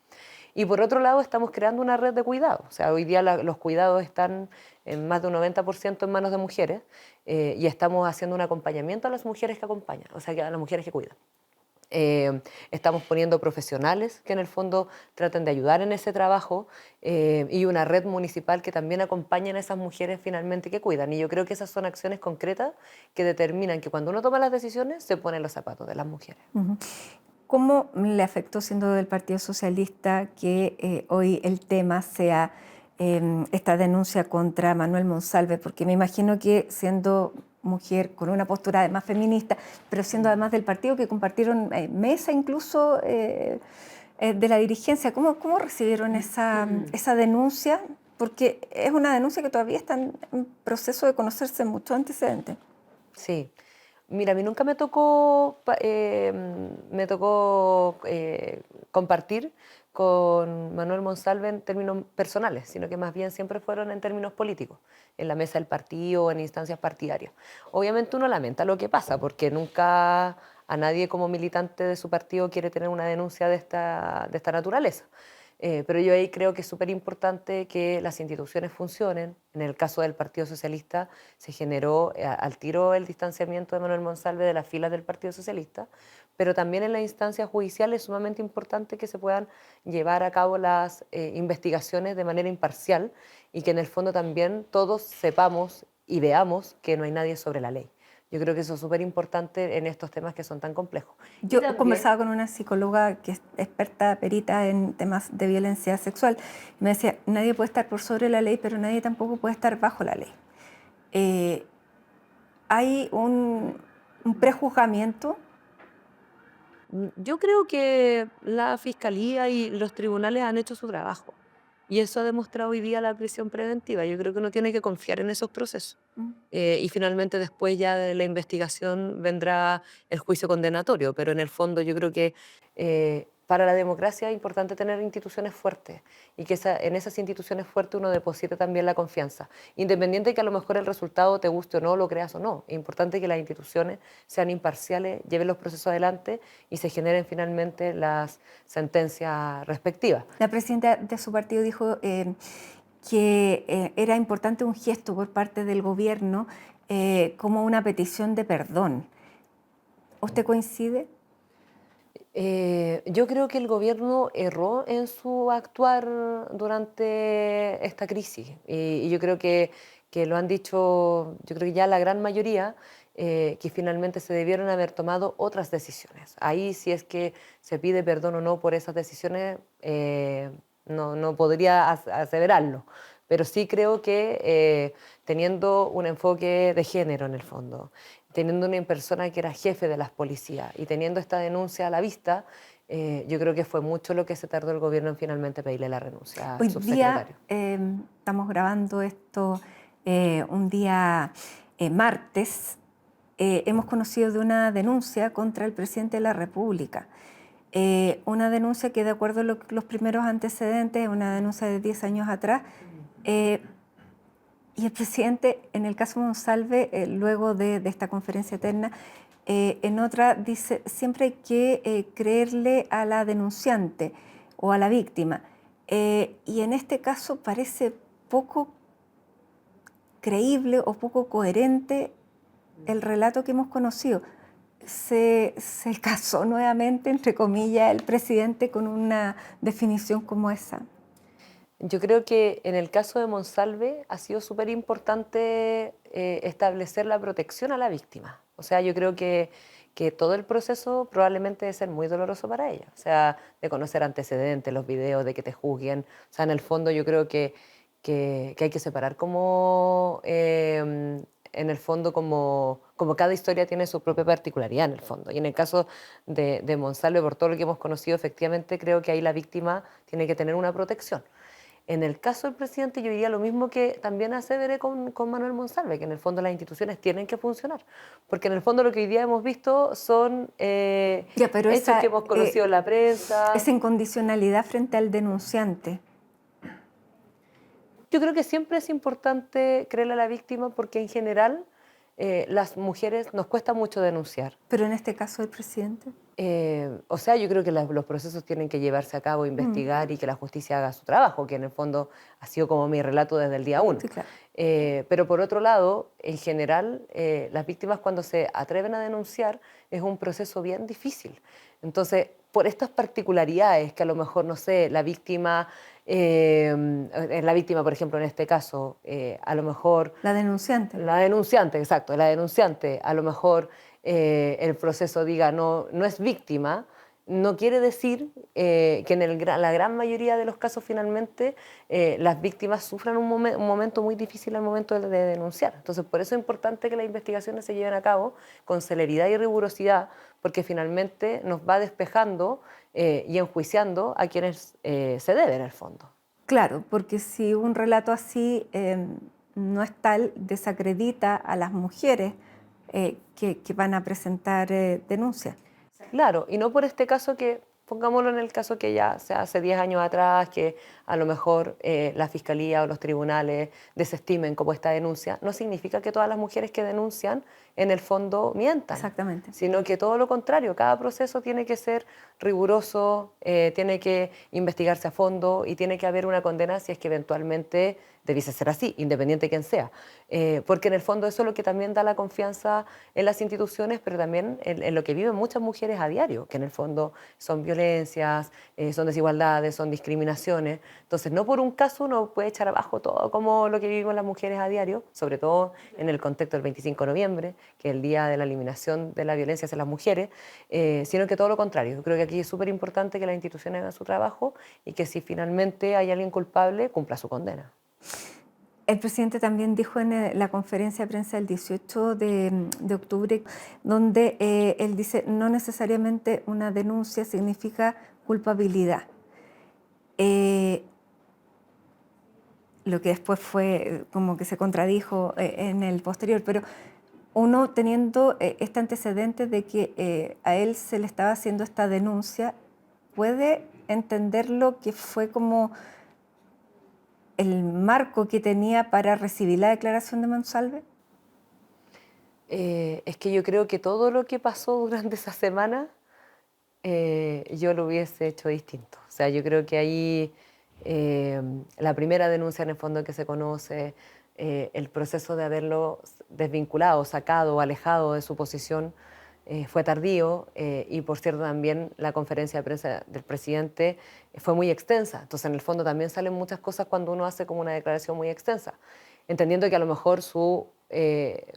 Y por otro lado, estamos creando una red de cuidados. O sea, hoy día los cuidados están en más de un 90% en manos de mujeres y estamos haciendo un acompañamiento a las mujeres que acompañan, o sea, a las mujeres que cuidan. Estamos poniendo profesionales que en el fondo traten de ayudar en ese trabajo y una red municipal que también acompañen a esas mujeres finalmente que cuidan. Y yo creo que esas son acciones concretas que determinan que cuando uno toma las decisiones se pone en los zapatos de las mujeres. Ujú. ¿Cómo le afectó, siendo del Partido Socialista, que hoy el tema sea esta denuncia contra Manuel Monsalve? Porque me imagino que siendo mujer con una postura además feminista, pero siendo además del partido que compartieron mesa incluso de la dirigencia, ¿cómo recibieron esa denuncia? Porque es una denuncia que todavía está en proceso de conocerse muchos antecedentes. Sí. Mira, a mí nunca me tocó compartir con Manuel Monsalve en términos personales, sino que más bien siempre fueron en términos políticos, en la mesa del partido, en instancias partidarias. Obviamente uno lamenta lo que pasa, porque nunca a nadie como militante de su partido quiere tener una denuncia de esta naturaleza. Pero yo ahí creo que es súper importante que las instituciones funcionen. En el caso del Partido Socialista se generó al tiro el distanciamiento de Manuel Monsalve de las filas del Partido Socialista, pero también en la instancia judicial es sumamente importante que se puedan llevar a cabo las investigaciones de manera imparcial y que en el fondo también todos sepamos y veamos que no hay nadie sobre la ley. Yo creo que eso es súper importante en estos temas que son tan complejos. Y Yo también conversaba con una psicóloga que es experta, perita en temas de violencia sexual, y me decía, nadie puede estar por sobre la ley, pero nadie tampoco puede estar bajo la ley. Eh, hay un prejuzgamiento. Yo creo que la Fiscalía y los tribunales han hecho su trabajo y eso ha demostrado hoy día la prisión preventiva. Yo creo que uno tiene que confiar en esos procesos. Mm. Y finalmente después ya de la investigación vendrá el juicio condenatorio, pero en el fondo yo creo que para la democracia es importante tener instituciones fuertes y que en esas instituciones fuertes uno deposite también la confianza, independiente de que a lo mejor el resultado te guste o no, lo creas o no. Es importante que las instituciones sean imparciales, lleven los procesos adelante y se generen finalmente las sentencias respectivas. La presidenta de su partido dijo que era importante un gesto por parte del gobierno como una petición de perdón. ¿Usted coincide? Yo creo que el gobierno erró en su actuar durante esta crisis y yo creo que lo han dicho, yo creo que ya la gran mayoría, que finalmente se debieron haber tomado otras decisiones. Ahí si es que se pide perdón o no por esas decisiones, no podría aseverarlo, pero sí creo que teniendo un enfoque de género en el fondo, teniendo una persona que era jefe de las policías y teniendo esta denuncia a la vista, yo creo que fue mucho lo que se tardó el gobierno en finalmente pedirle la renuncia al Hoy día subsecretario. estamos grabando esto un día martes. Hemos conocido de una denuncia contra el presidente de la República. Una denuncia que, de acuerdo a los primeros antecedentes, es una denuncia de 10 años atrás. Eh, y el presidente, en el caso Monsalve, luego de esta conferencia eterna, En otra dice, siempre hay que creerle a la denunciante o a la víctima. Y en este caso parece poco creíble o poco coherente el relato que hemos conocido. Se casó nuevamente, entre comillas, el presidente con una definición como esa. Yo creo que en el caso de Monsalve ha sido súper importante establecer la protección a la víctima. O sea, yo creo que todo el proceso probablemente debe ser muy doloroso para ella. O sea, de conocer antecedentes, los videos, de que te juzguen. O sea, en el fondo yo creo que hay que separar como, en el fondo, como cada historia tiene su propia particularidad en el fondo. Y en el caso de Monsalve, por todo lo que hemos conocido, efectivamente creo que ahí la víctima tiene que tener una protección. En el caso del presidente, yo diría lo mismo que también hace Veré con Manuel Monsalve, que en el fondo las instituciones tienen que funcionar, porque en el fondo lo que hoy día hemos visto son Ya, pero hechos que hemos conocido en la prensa. esa incondicionalidad frente al denunciante. Yo creo que siempre es importante creerle a la víctima porque en general las mujeres nos cuesta mucho denunciar. Pero en este caso el presidente. O sea, yo creo que los procesos tienen que llevarse a cabo, investigar y que la justicia haga su trabajo, que en el fondo ha sido como mi relato desde el día uno. Sí, claro. Pero por otro lado, en general, las víctimas cuando se atreven a denunciar es un proceso bien difícil. Entonces, por estas particularidades que a lo mejor, no sé, la víctima, por ejemplo, en este caso, a lo mejor La denunciante. la denunciante, exacto, la denunciante, a lo mejor el proceso diga no es víctima, no quiere decir que en la gran mayoría de los casos finalmente las víctimas sufran un momento muy difícil al momento de denunciar. Entonces, por eso es importante que las investigaciones se lleven a cabo con celeridad y rigurosidad, porque finalmente nos va despejando y enjuiciando a quienes se debe en el fondo. Claro, porque si un relato así no es tal, desacredita a las mujeres que van a presentar denuncias. Claro, y no por este caso que, pongámoslo en el caso que ya se hace 10 años atrás, que a lo mejor la fiscalía o los tribunales desestimen como esta denuncia, no significa que todas las mujeres que denuncian en el fondo mientan, Exactamente. sino que todo lo contrario, cada proceso tiene que ser riguroso, tiene que investigarse a fondo y tiene que haber una condena si es que eventualmente debiese ser así, independiente de quién sea. Porque en el fondo eso es lo que también da la confianza en las instituciones, pero también en lo que viven muchas mujeres a diario, que en el fondo son violencias, son desigualdades, son discriminaciones. Entonces, no por un caso uno puede echar abajo todo como lo que vivimos las mujeres a diario, sobre todo en el contexto del 25 de noviembre, que es el día de la eliminación de la violencia hacia las mujeres, sino que todo lo contrario. Yo creo que aquí es súper importante que las instituciones hagan su trabajo y que si finalmente hay alguien culpable, cumpla su condena. El presidente también dijo en la conferencia de prensa del 18 de octubre, donde él dice, no necesariamente una denuncia significa culpabilidad. Lo que después fue como que se contradijo en el posterior, pero uno teniendo este antecedente de que a él se le estaba haciendo esta denuncia, puede entenderlo que fue como el marco que tenía para recibir la declaración de Monsalve. Es que yo creo que todo lo que pasó durante esa semana yo lo hubiese hecho distinto. O sea, yo creo que ahí la primera denuncia en el fondo que se conoce, el proceso de haberlo desvinculado, sacado, alejado de su posición fue tardío y por cierto también la conferencia de prensa del presidente fue muy extensa. Entonces en el fondo también salen muchas cosas cuando uno hace como una declaración muy extensa, entendiendo que a lo mejor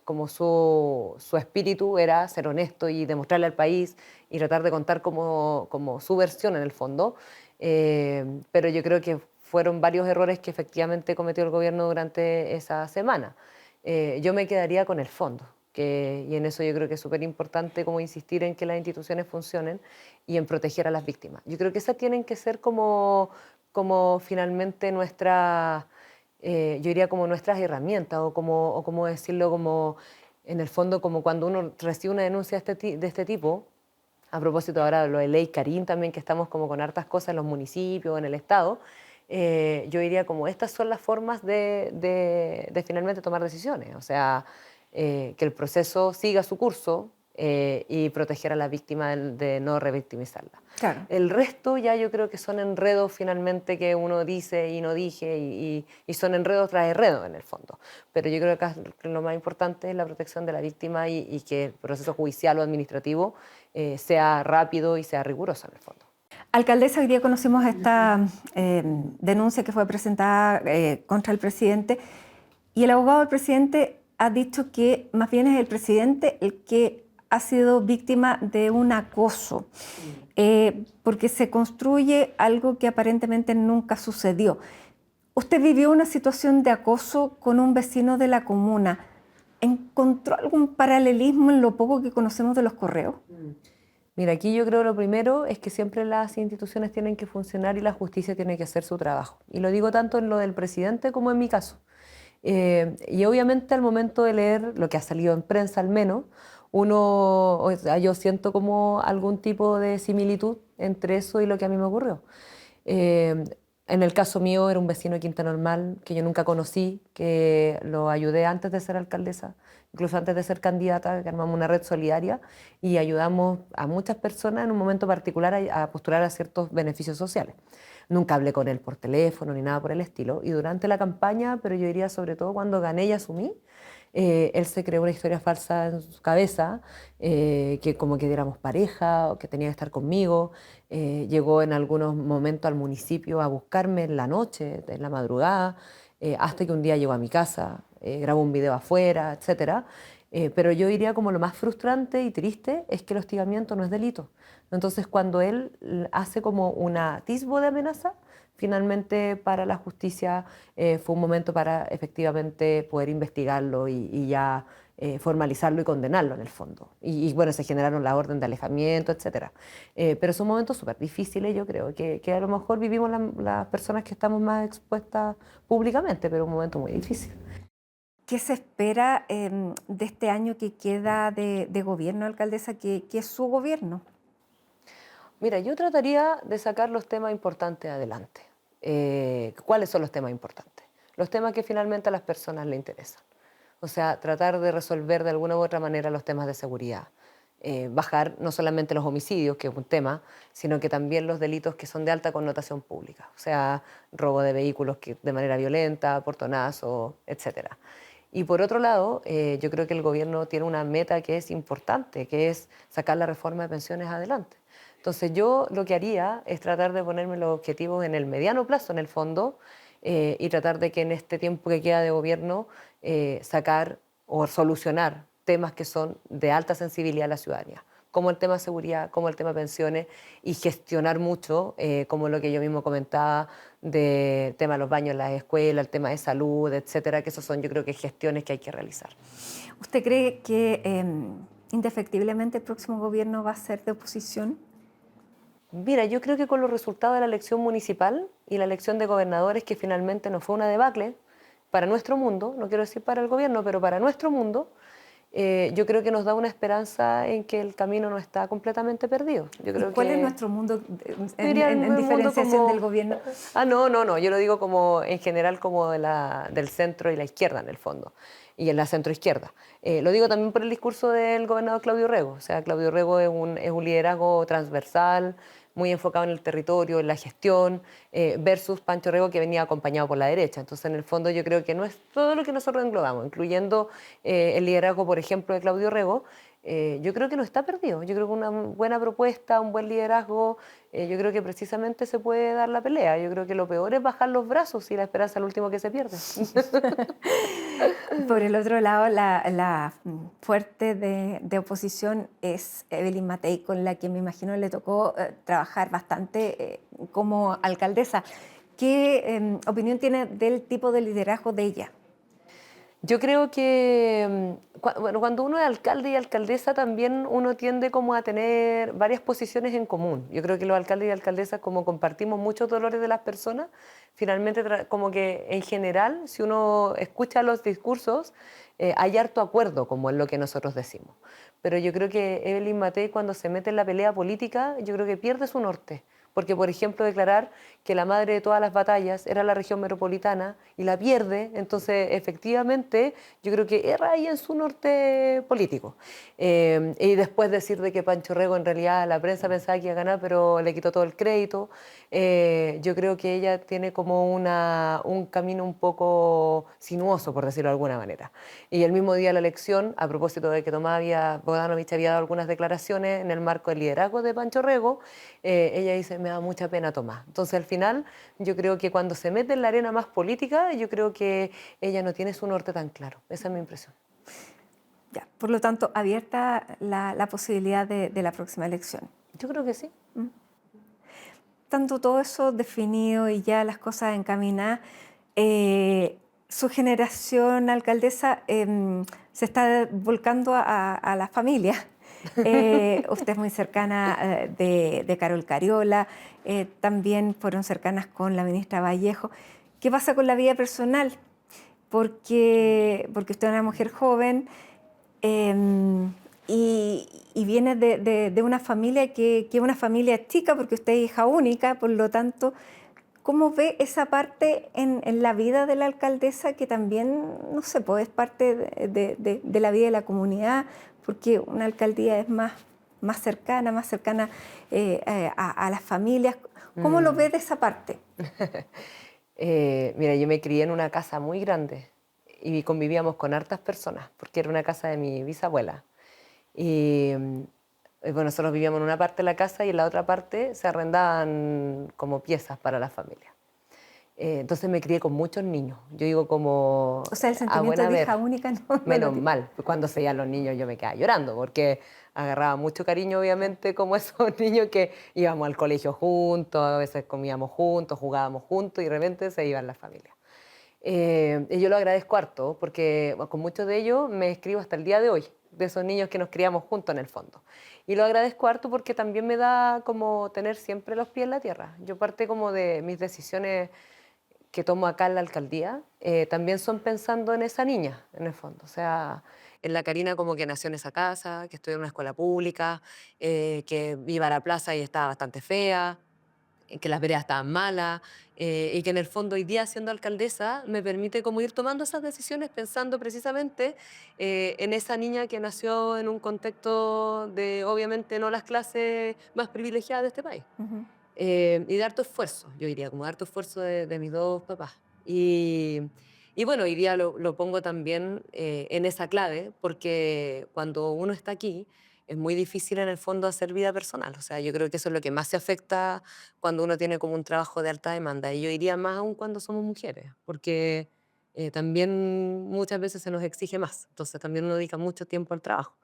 como su espíritu era ser honesto y demostrarle al país y tratar de contar como su versión en el fondo. Pero yo creo que fueron varios errores que efectivamente cometió el gobierno durante esa semana. Yo me quedaría con el fondo, y en eso yo creo que es súper importante como insistir en que las instituciones funcionen y en proteger a las víctimas. Yo creo que esas tienen que ser como finalmente yo diría como nuestras herramientas o como decirlo, como en el fondo como cuando uno recibe una denuncia de este tipo. A propósito ahora de lo de Ley Karim también, que estamos como con hartas cosas en los municipios, en el Estado, yo diría como estas son las formas de finalmente tomar decisiones. O sea, que el proceso siga su curso, y proteger a la víctima de no revictimizarla. Claro. El resto ya yo creo que son enredos finalmente que uno dice y no dije y son enredos tras enredos en el fondo. Pero yo creo que acá lo más importante es la protección de la víctima y que el proceso judicial o administrativo sea rápido y sea riguroso en el fondo. Alcaldesa, hoy día conocimos esta denuncia que fue presentada contra el presidente y el abogado del presidente ha dicho que más bien es el presidente el que ha sido víctima de un acoso, porque se construye algo que aparentemente nunca sucedió. Usted vivió una situación de acoso con un vecino de la comuna. ¿Encontró algún paralelismo en lo poco que conocemos de los correos? Mira, aquí yo creo lo primero es que siempre las instituciones tienen que funcionar y la justicia tiene que hacer su trabajo. Y lo digo tanto en lo del presidente como en mi caso. Y obviamente al momento de leer lo que ha salido en prensa al menos, o sea, yo siento como algún tipo de similitud entre eso y lo que a mí me ocurrió. Eh, en el caso mío era un vecino de Quinta Normal que yo nunca conocí, que lo ayudé antes de ser alcaldesa, incluso antes de ser candidata, que armamos una red solidaria y ayudamos a muchas personas en un momento particular a postular a ciertos beneficios sociales. Nunca hablé con él por teléfono ni nada por el estilo. Y durante la campaña, pero yo diría sobre todo cuando gané y asumí, él se creó una historia falsa en su cabeza, que como que éramos pareja o que tenía que estar conmigo. Llegó en algunos momentos al municipio a buscarme en la noche, en la madrugada, hasta que un día llegó a mi casa, grabó un video afuera, etcétera. Pero yo diría como lo más frustrante y triste es que el hostigamiento no es delito. Entonces, cuando él hace como un atisbo de amenaza, finalmente para la justicia fue un momento para efectivamente poder investigarlo y ya formalizarlo y condenarlo en el fondo. Bueno, se generaron la orden de alejamiento, etcétera. Pero son momentos súper difíciles, yo creo, que a lo mejor vivimos las personas que estamos más expuestas públicamente, pero un momento muy difícil. ¿Qué se espera de este año que queda de gobierno, alcaldesa, que es su gobierno? Mira, yo trataría de sacar los temas importantes adelante. ¿Cuáles son los temas importantes? Los temas que finalmente a las personas le interesan. O sea, tratar de resolver de alguna u otra manera los temas de seguridad. Bajar no solamente los homicidios, que es un tema, sino que también los delitos que son de alta connotación pública. O sea, robo de vehículos de manera violenta, portonazo, etcétera. Y por otro lado, yo creo que el gobierno tiene una meta que es importante, que es sacar la reforma de pensiones adelante. Entonces yo lo que haría es tratar de ponerme los objetivos en el mediano plazo, en el fondo, y tratar de que en este tiempo que queda de gobierno sacar o solucionar temas que son de alta sensibilidad a la ciudadanía, como el tema de seguridad, como el tema de pensiones, y gestionar mucho, como lo que yo mismo comentaba, del tema de los baños en las escuelas, el tema de salud, etcétera, que esos son yo creo que gestiones que hay que realizar. ¿Usted cree que indefectiblemente el próximo gobierno va a ser de oposición? Mira, yo creo que con los resultados de la elección municipal y la elección de gobernadores, que finalmente no fue una debacle para nuestro mundo, no quiero decir para el gobierno, pero para nuestro mundo, yo creo que nos da una esperanza en que el camino no está completamente perdido. Yo ¿Y creo cuál es que nuestro mundo yo diría en el mundo diferenciación como... del gobierno? Ah, no, yo lo digo como en general como del centro y la izquierda en el fondo, y en la centroizquierda. Lo digo también por el discurso del gobernador Claudio Rego. O sea, Claudio Rego es un liderazgo transversal, muy enfocado en el territorio, en la gestión, versus Pancho Rego, que venía acompañado por la derecha. Entonces, en el fondo, yo creo que no es todo lo que nosotros englobamos, incluyendo el liderazgo, por ejemplo, de Claudio Rego. Yo creo que no está perdido. Yo creo que una buena propuesta, un buen liderazgo, yo creo que precisamente se puede dar la pelea. Yo creo que lo peor es bajar los brazos y la esperanza es lo último que se pierde. Por el otro lado, la fuerte de oposición es Evelyn Matei, con la que me imagino le tocó trabajar bastante como alcaldesa. ¿Qué opinión tiene del tipo de liderazgo de ella? Yo creo que bueno, cuando uno es alcalde y alcaldesa también uno tiende como a tener varias posiciones en común. Yo creo que los alcaldes y alcaldesas, como compartimos muchos dolores de las personas, finalmente como que en general, si uno escucha los discursos, hay harto acuerdo como en lo que nosotros decimos. Pero yo creo que Evelyn Matei, cuando se mete en la pelea política, yo creo que pierde su norte, porque, por ejemplo, declarar que la madre de todas las batallas era la región metropolitana y la pierde, entonces efectivamente yo creo que erra ahí en su norte político. Y después decir de que Pancho Rego en realidad la prensa pensaba que iba a ganar, pero le quitó todo el crédito. Yo creo que ella tiene como un camino un poco sinuoso, por decirlo de alguna manera. Y el mismo día de la elección, a propósito de que Bogdanovich había dado algunas declaraciones en el marco del liderazgo de Pancho Rego, ella dice, me da mucha pena Tomás. Entonces al final yo creo que cuando se mete en la arena más política, yo creo que ella no tiene su norte tan claro. Esa es mi impresión. Ya, por lo tanto, abierta la posibilidad de la próxima elección. Yo creo que sí. Tanto todo eso definido y ya las cosas encaminadas, su generación alcaldesa se está volcando a la familia. Usted es muy cercana de Carol Cariola, también fueron cercanas con la ministra Vallejo. ¿Qué pasa con la vida personal? Porque usted es una mujer joven, y viene de una familia que es una familia chica, porque usted es hija única, por lo tanto, ¿cómo ve esa parte en la vida de la alcaldesa que también, no sé, pues es parte de la vida de la comunidad, porque una alcaldía es más cercana a las familias? ¿Cómo lo ve de esa parte? Mira, yo me crié en una casa muy grande y convivíamos con hartas personas, porque era una casa de mi bisabuela. Y bueno, nosotros vivíamos en una parte de la casa y en la otra parte se arrendaban como piezas para la familia. Entonces me crié con muchos niños. Yo digo como O sea, el a sentimiento buena de hija ver. única no lo Menos tiene. mal, cuando se iban los niños yo me quedaba llorando porque agarraba mucho cariño, obviamente, como esos niños que íbamos al colegio juntos, a veces comíamos juntos, jugábamos juntos y de repente se iban las familias. Y yo lo agradezco harto porque con muchos de ellos me escribo hasta el día de hoy, de esos niños que nos criamos juntos en el fondo. Y lo agradezco harto porque también me da como tener siempre los pies en la tierra. Yo parte como de mis decisiones que tomo acá en la alcaldía, también son pensando en esa niña, en el fondo. O sea, en la Karina como que nació en esa casa, que estudió en una escuela pública, que iba a la plaza y estaba bastante fea, que las veredas estaban malas, y que en el fondo hoy día siendo alcaldesa me permite como ir tomando esas decisiones pensando precisamente en esa niña que nació en un contexto de obviamente no las clases más privilegiadas de este país. Ujú. Y de harto esfuerzo, yo diría, como de harto esfuerzo de mis dos papás. Y bueno, hoy día lo pongo también en esa clave, porque cuando uno está aquí es muy difícil en el fondo hacer vida personal. O sea, yo creo que eso es lo que más se afecta cuando uno tiene como un trabajo de alta demanda. Y yo diría más aún cuando somos mujeres, porque también muchas veces se nos exige más. Entonces también uno dedica mucho tiempo al trabajo.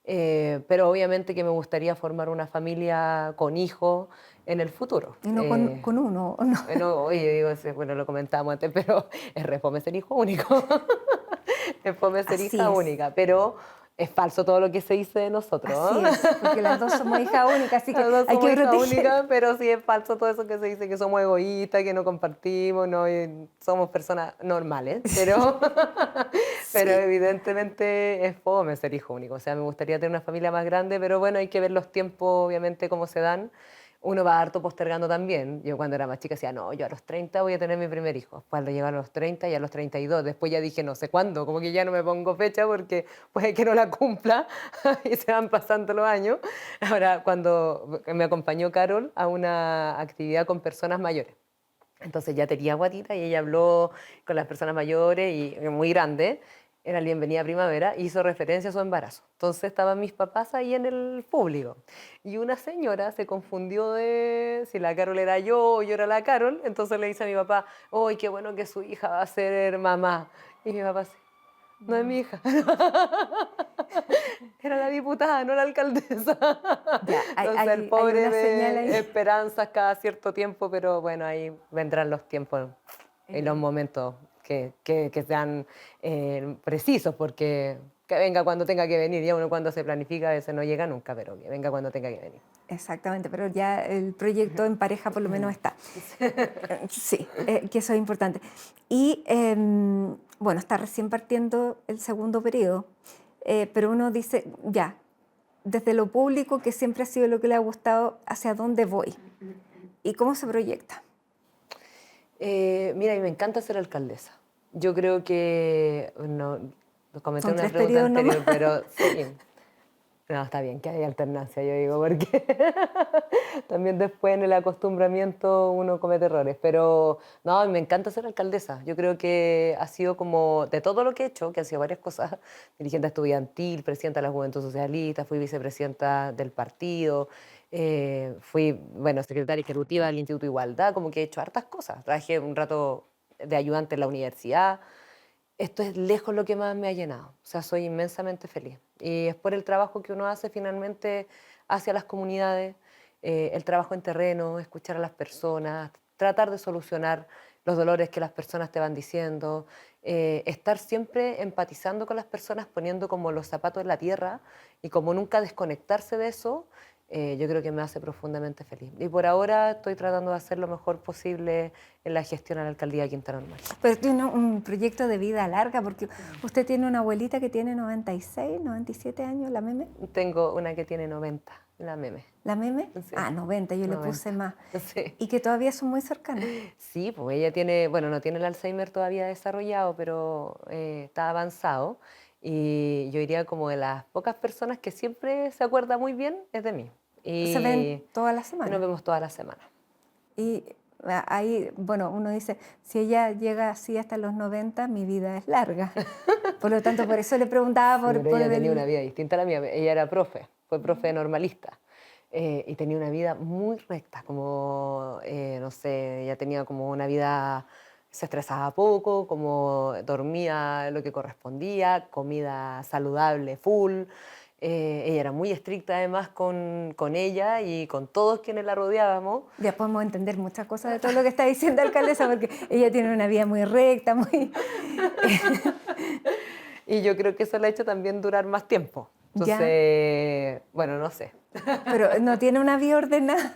Pero obviamente que me gustaría formar una familia con hijos en el futuro. Y no con uno, ¿o no? Bueno, oye, digo, bueno, lo comentábamos antes, pero es re fome ser hijo único. Es fome ser Así hija es. única, pero es falso todo lo que se dice de nosotros. Así es, porque las dos somos hija única, así que Las dos hay somos que hija proteger. única, pero sí es falso todo eso que se dice, que somos egoístas, que no compartimos, no, y somos personas normales, pero, pero Sí, evidentemente es fome ser hijo único. O sea, me gustaría tener una familia más grande, pero bueno, hay que ver los tiempos, obviamente, cómo se dan. Uno va harto postergando también. Yo cuando era más chica decía, no, yo a los 30 voy a tener mi primer hijo. Cuando llegaron a los 30 y a los 32. Después ya dije, no sé cuándo, como que ya no me pongo fecha porque puede que no la cumpla y se van pasando los años. Ahora, cuando me acompañó Carol a una actividad con personas mayores. Entonces ya tenía guatita y ella habló con las personas mayores y muy grande. Era el Bienvenida Primavera, hizo referencia a su embarazo. Entonces estaban mis papás ahí en el público. Y una señora se confundió de si la Carol era yo o yo era la Carol. Entonces le dice a mi papá, ¡ay, qué bueno que su hija va a ser mamá! Y mi papá, sí, no es mi hija. Era la diputada, no la alcaldesa. ya, Entonces el hay pobre una señal ve ahí. esperanzas cada cierto tiempo, pero bueno, ahí vendrán los tiempos y los momentos que sean precisos, porque que venga cuando tenga que venir. Ya uno cuando se planifica a veces no llega nunca, pero que venga cuando tenga que venir. Exactamente, pero ya el proyecto en pareja por lo menos está. Sí, que eso es importante. Y bueno, está recién partiendo el segundo periodo, pero uno dice, ya, desde lo público, que siempre ha sido lo que le ha gustado, ¿hacia dónde voy? ¿Y cómo se proyecta? Mira, y me encanta ser alcaldesa. Yo creo que, no, lo comenté Son en una 3 pregunta periodos nomás. anterior, pero sí, no, está bien que haya alternancia, yo digo, porque también después en el acostumbramiento uno comete errores. Pero no, me encanta ser alcaldesa. Yo creo que ha sido como, de todo lo que he hecho, que han sido varias cosas, dirigente estudiantil, presidenta de la Juventud Socialista, fui vicepresidenta del partido, fui, bueno, secretaria ejecutiva del Instituto de Igualdad, como que he hecho hartas cosas. Trabajé un rato de ayudante en la universidad. Esto es lejos lo que más me ha llenado. O sea, soy inmensamente feliz. Y es por el trabajo que uno hace finalmente hacia las comunidades, el trabajo en terreno, escuchar a las personas, tratar de solucionar los dolores que las personas te van diciendo, estar siempre empatizando con las personas, poniendo como los zapatos en la tierra y como nunca desconectarse de eso, yo creo que me hace profundamente feliz. Y por ahora estoy tratando de hacer lo mejor posible en la gestión a la alcaldía de Quintana Normal. Pero tiene un proyecto de vida larga, porque usted tiene una abuelita que tiene 96, 97 años, la Meme. Tengo una que tiene 90, la Meme. ¿La Meme? Sí, Ah, 90, yo le 90. puse más. Sí. Y que todavía son muy cercanas. Sí, pues ella tiene, bueno, no tiene el Alzheimer todavía desarrollado, pero está avanzado. Y yo diría como de las pocas personas que siempre se acuerda muy bien es de mí. Se ven todas las Y nos semanas. vemos toda la semana. Y ahí, bueno, uno dice, si ella llega así hasta los 90, mi vida es larga. Por lo tanto, por eso le preguntaba Sí, pero por ella tenía una el... vida distinta a la mía. Ella era profe, fue profe normalista. Y tenía una vida muy recta, como, no sé, ella tenía como una vida, se estresaba poco, como dormía lo que correspondía, comida saludable, full. Ella era muy estricta además con ella y con todos quienes la rodeábamos. Ya podemos entender muchas cosas de todo lo que está diciendo alcaldesa, porque ella tiene una vida muy recta, muy... Y yo creo que eso le ha hecho también durar más tiempo. Ya, Entonces, bueno, no sé. pero no tiene una vida ordenada.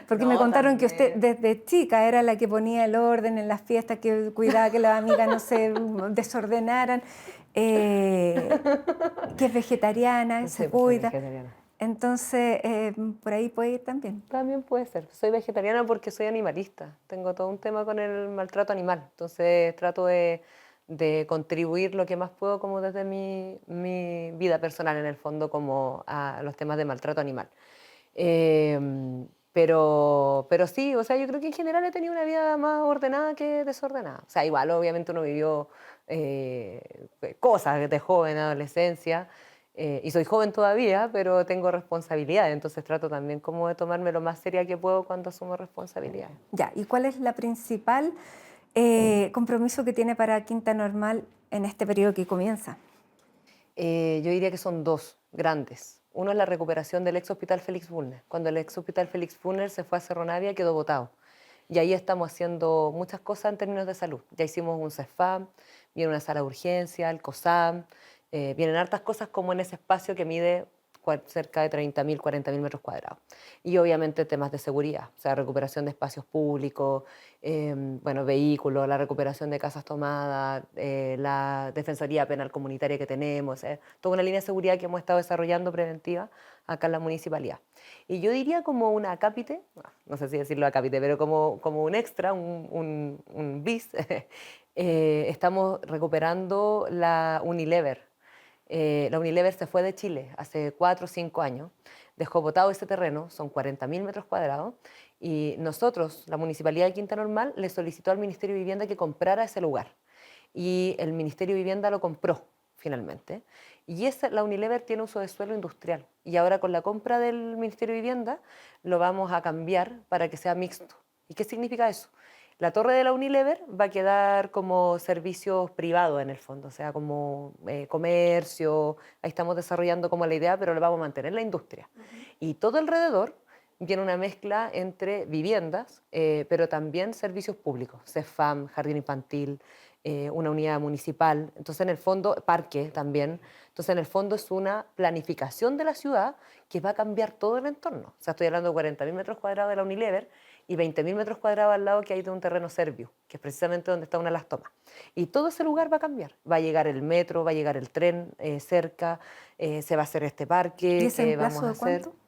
Porque me No, contaron que usted también. desde chica era la que ponía el orden en las fiestas, que cuidaba que las amigas no se desordenaran, que es vegetariana, se Sí, pues soy cuida. vegetariana. Entonces, por ahí puede ir también. También puede ser. Soy vegetariana porque soy animalista. Tengo todo un tema con el maltrato animal. Entonces trato de contribuir lo que más puedo como desde mi vida personal en el fondo como a los temas de maltrato animal. Pero sí, o sea, yo creo que en general he tenido una vida más ordenada que desordenada. O sea, igual obviamente uno vivió cosas de joven, adolescencia, y soy joven todavía, pero tengo responsabilidades, entonces trato también como de tomarme lo más seria que puedo cuando asumo responsabilidades. Ya, ¿y cuál es la principal compromiso que tiene para Quinta Normal en este periodo que comienza? Yo diría que son dos grandes. Uno es la recuperación del ex hospital Félix Bulnes. Cuando el ex hospital Félix Bulnes se fue a Cerro Navia, quedó botado. Y ahí estamos haciendo muchas cosas en términos de salud. Ya hicimos un CEFAM, viene una sala de urgencia, el COSAM, vienen hartas cosas como en ese espacio que mide cerca de 30.000, 40.000 metros cuadrados. Y obviamente temas de seguridad, o sea, recuperación de espacios públicos, bueno, vehículos, la recuperación de casas tomadas, la defensoría penal comunitaria que tenemos, toda una línea de seguridad que hemos estado desarrollando preventiva acá en la municipalidad. Y yo diría como una acápite, no sé si decirlo acápite, pero como un extra, un bis, estamos recuperando la Unilever. La Unilever se fue de Chile hace 4 o 5 años, dejó botado ese terreno, son 40.000 metros cuadrados, y nosotros, la Municipalidad de Quinta Normal, le solicitó al Ministerio de Vivienda que comprara ese lugar. Y el Ministerio de Vivienda lo compró finalmente. Y la Unilever tiene uso de suelo industrial. Y ahora con la compra del Ministerio de Vivienda lo vamos a cambiar para que sea mixto. ¿Y qué significa eso? La torre de la Unilever va a quedar como servicios privados en el fondo, o sea, como comercio, ahí estamos desarrollando como la idea, pero lo vamos a mantener la industria. Y todo alrededor viene una mezcla entre viviendas, pero también servicios públicos, CEFAM, jardín infantil, una unidad municipal, entonces en el fondo, parque también, entonces en el fondo es una planificación de la ciudad que va a cambiar todo el entorno. O sea, estoy hablando de 40.000 metros cuadrados de la Unilever y 20.000 metros cuadrados al lado que hay de un terreno serbio, que es precisamente donde está una de las tomas. Y todo ese lugar va a cambiar. Va a llegar el metro, va a llegar el tren cerca, se va a hacer este ¿Y parque ese que vamos emplazo a de hacer. cuánto?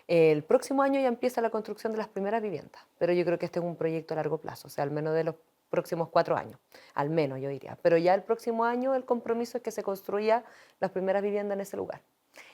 El próximo año ya empieza la construcción de las primeras viviendas, pero yo creo que este es un proyecto a largo plazo, o sea, al menos de los próximos 4 años, al menos yo diría. Pero ya el próximo año el compromiso es que se construya las primeras viviendas en ese lugar.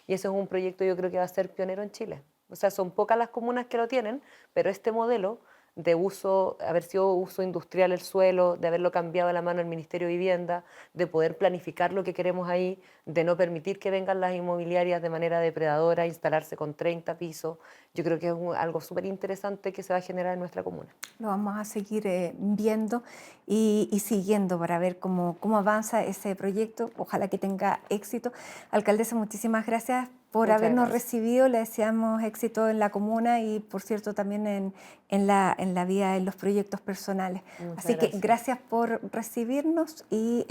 Y ese es un proyecto yo creo que va a ser pionero en Chile. O sea, son pocas las comunas que lo tienen, pero este modelo de uso, haber sido uso industrial el suelo, de haberlo cambiado a la mano el Ministerio de Vivienda, de poder planificar lo que queremos ahí, de no permitir que vengan las inmobiliarias de manera depredadora a instalarse con 30 pisos. Yo creo que es algo súper interesante que se va a generar en nuestra comuna. Lo vamos a seguir viendo y siguiendo para ver cómo avanza ese proyecto. Ojalá que tenga éxito. Alcaldesa, muchísimas gracias por Muchas habernos gracias. recibido. Le deseamos éxito en la comuna y, por cierto, también en la vida, en los proyectos personales. Muchas Así que gracias. gracias por recibirnos y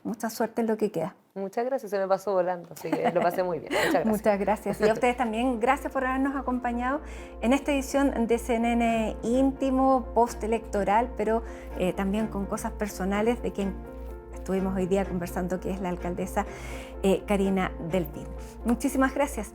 mucha suerte en lo que queda. Muchas gracias, se me pasó volando, así que lo pasé muy bien. Muchas gracias. Muchas gracias. Y a ustedes también, gracias por habernos acompañado en esta edición de CNN íntimo, postelectoral, pero también con cosas personales de quien estuvimos hoy día conversando, que es la alcaldesa Karina Delpín. Muchísimas gracias.